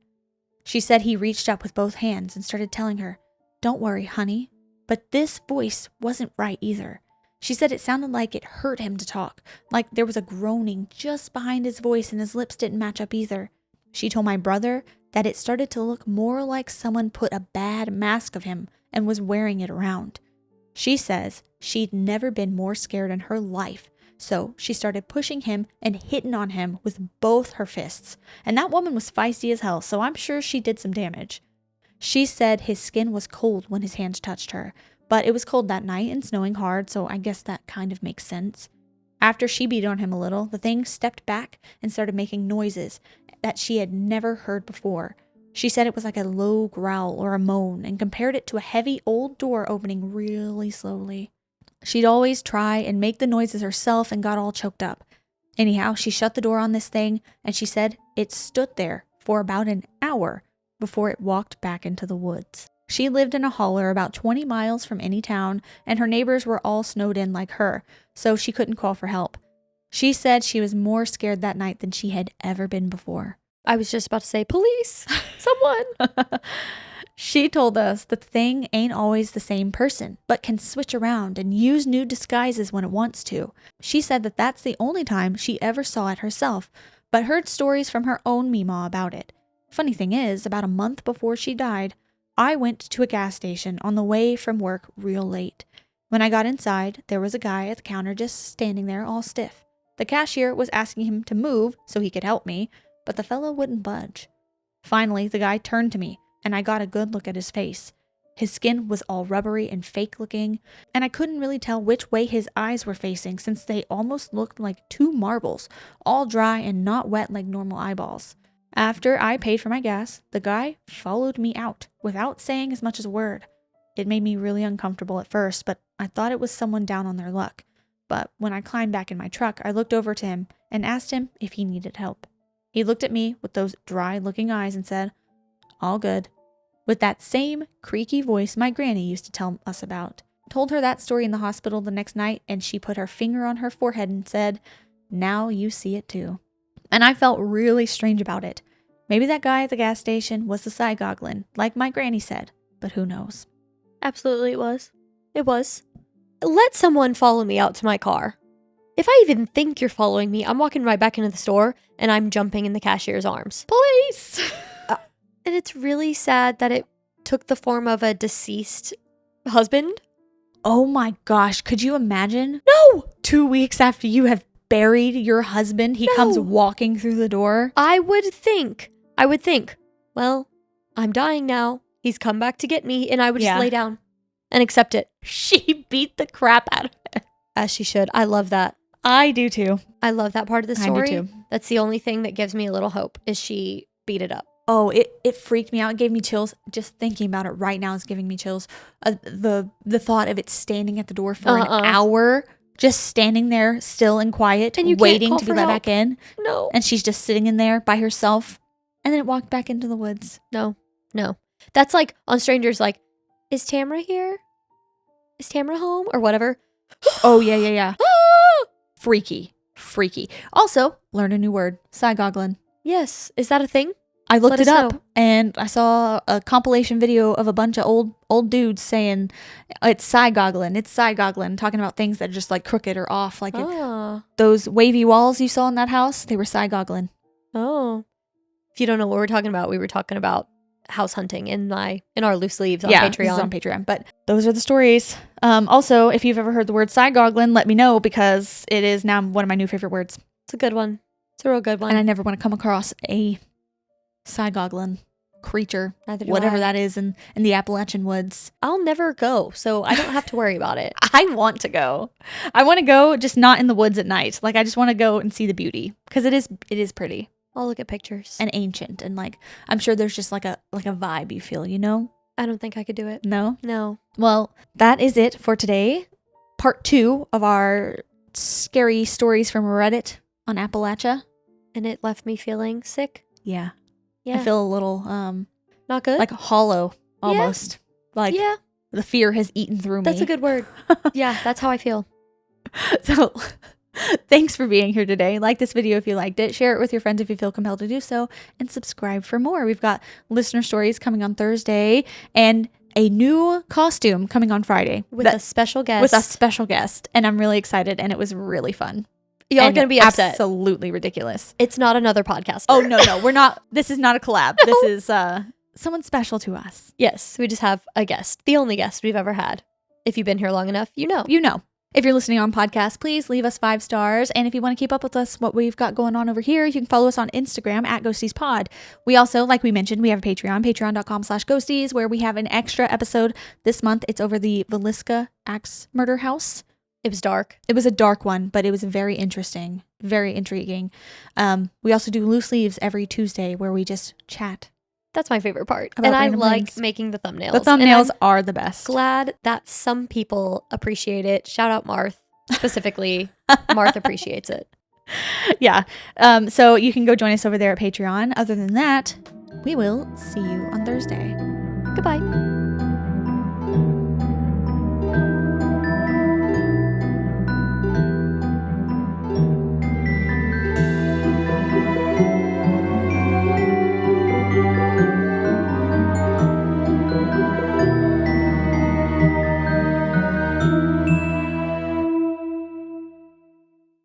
She said he reached up with both hands and started telling her, "Don't worry, honey." But this voice wasn't right either. She said it sounded like it hurt him to talk, like there was a groaning just behind his voice and his lips didn't match up either. She told my brother that it started to look more like someone put a bad mask of him and was wearing it around. She says she'd never been more scared in her life, so she started pushing him and hitting on him with both her fists. And that woman was feisty as hell, so I'm sure she did some damage. She said his skin was cold when his hands touched her, but it was cold that night and snowing hard, so I guess that kind of makes sense. After she beat on him a little, the thing stepped back and started making noises that she had never heard before. She said it was like a low growl or a moan and compared it to a heavy old door opening really slowly. She'd always try and make the noises herself and got all choked up. Anyhow, she shut the door on this thing and she said it stood there for about an hour before it walked back into the woods. She lived in a holler about 20 miles from any town, and her neighbors were all snowed in like her, so she couldn't call for help. She said she was more scared that night than she had ever been before. I was just about to say, police, someone. She told us the thing ain't always the same person, but can switch around and use new disguises when it wants to. She said that that's the only time she ever saw it herself, but heard stories from her own Meemaw about it. Funny thing is, about a month before she died, I went to a gas station on the way from work real late. When I got inside, there was a guy at the counter just standing there all stiff. The cashier was asking him to move so he could help me, but the fellow wouldn't budge. Finally, the guy turned to me, and I got a good look at his face. His skin was all rubbery and fake looking, and I couldn't really tell which way his eyes were facing since they almost looked like two marbles, all dry and not wet like normal eyeballs. After I paid for my gas, the guy followed me out without saying as much as a word. It made me really uncomfortable at first, but I thought it was someone down on their luck. But when I climbed back in my truck, I looked over to him and asked him if he needed help. He looked at me with those dry-looking eyes and said, "All good," with that same creaky voice my granny used to tell us about. Told her that story in the hospital the next night, and she put her finger on her forehead and said, "Now you see it too." And I felt really strange about it. Maybe that guy at the gas station was the Sygogglin, like my granny said, but who knows? Absolutely it was. It was. Let someone follow me out to my car. If I even think you're following me, I'm walking right back into the store and I'm jumping in the cashier's arms. Police! And it's really sad that it took the form of a deceased husband. Oh my gosh, could you imagine? No! 2 weeks after you have buried your husband, he No. comes walking through the door. I would think, well, I'm dying now. He's come back to get me, and I would just Yeah. lay down and accept it. She beat the crap out of him. As she should. I love that. I do too. I love that part of the I do story. too. That's the only thing that gives me a little hope, is she beat it up. Oh, it freaked me out. It gave me chills. Just thinking about it right now is giving me chills. The thought of it standing at the door for an hour, just standing there still and quiet, And you can't waiting call to be for let help. back in. No. And she's just sitting in there by herself. And then it walked back into the woods. No. That's like on Strangers, like, is Tamara here? Is Tamara home? Or whatever. Oh, yeah. Freaky. Also, learned a new word. Sygogglin. Yes. Is that a thing? I looked Let it us up know. and I saw a compilation video of a bunch of old dudes saying it's Sygogglin, talking about things that are just like crooked or off. Like those wavy walls you saw in that house, they were Sygogglin. Oh. If you don't know what we're talking about, we were talking about house hunting in our loose leaves on Patreon. This is on Patreon. But those are the stories. Also, if you've ever heard the word Sygogglin, let me know because it is now one of my new favorite words. It's a good one. It's a real good one. And I never want to come across a Sygogglin creature, whatever that is in the Appalachian woods. I'll never go, so I don't have to worry about it. I want to go. I want to go, just not in the woods at night. Like I just want to go and see the beauty because it is pretty. I'll look at pictures. And ancient and like I'm sure there's just like a vibe you feel, you know? I don't think I could do it. No? No. Well, that is it for today. Part 2 of our scary stories from Reddit on Appalachia. And it left me feeling sick. Yeah. Yeah. I feel a little Not good. like hollow almost. Like yeah. the fear has eaten through me. That's a good word. Yeah, that's how I feel. So thanks for being here today. Like this video if you liked it. Share it with your friends if you feel compelled to do so. And subscribe for more. We've got listener stories coming on Thursday and a new costume coming on Friday. With a special guest. With a special guest. And I'm really excited. And it was really fun. Y'all are going to be upset. Absolutely ridiculous. It's not another podcast. Oh, no. We're not. This is not a collab. This is someone special to us. Yes, we just have a guest. The only guest we've ever had. If you've been here long enough, you know. You know. If you're listening on podcast, please leave us 5 stars. And if you want to keep up with us, what we've got going on over here, you can follow us on Instagram at GhosteasPod. We also, like we mentioned, we have a Patreon, patreon.com/Ghosties, where we have an extra episode this month. It's over the Villisca Axe Murder House. It was dark. It was a dark one, but it was very interesting, very intriguing. We also do Loose Leaves every Tuesday where we just chat. That's my favorite part. About And I random like things. making the thumbnails. The thumbnails are the best. Glad that some people appreciate it. Shout out Marth specifically. Marth appreciates it. Yeah. So you can go join us over there at Patreon. Other than that, we will see you on Thursday. Goodbye.